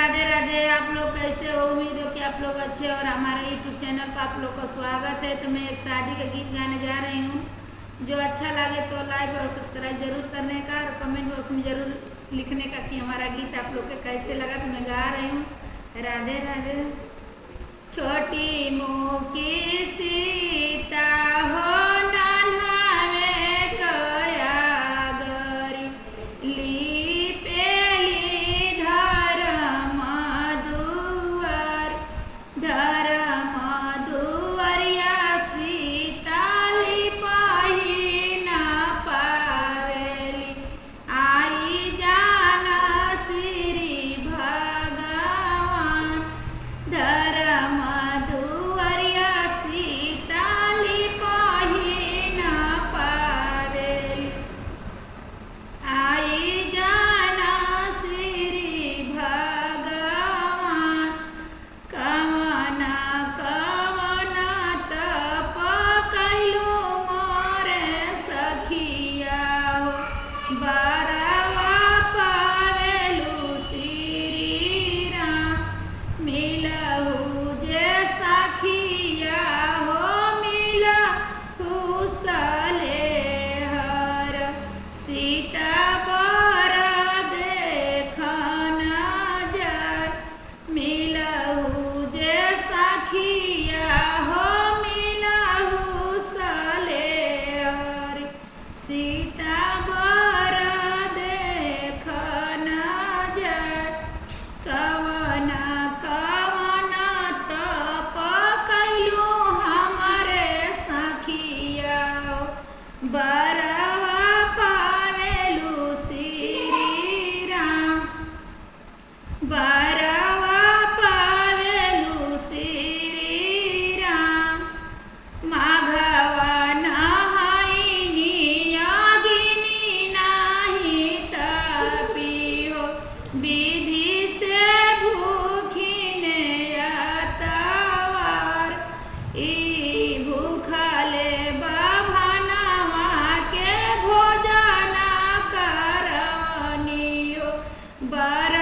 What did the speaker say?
राधे राधे। आप लोग कैसे हो? उम्मीद हो कि आप लोग अच्छे हो और हमारे यूट्यूब चैनल पर आप लोग का स्वागत है। तो मैं एक शादी का गीत गाने जा रही हूँ। जो अच्छा लगे तो लाइक और सब्सक्राइब जरूर करने का और कमेंट बॉक्स में जरूर लिखने का कि हमारा गीत आप लोग के कैसे लगा। तो मैं गा रही हूँ। राधे राधे। छोटी मुँह की सीता हो बरवा पावेलु श्री राम। बरवा पावेलु श्री राम। माघवा नहाइनी अग्नि नाही तपी हो। विधि से भूखिने अतवार। ई भूखले but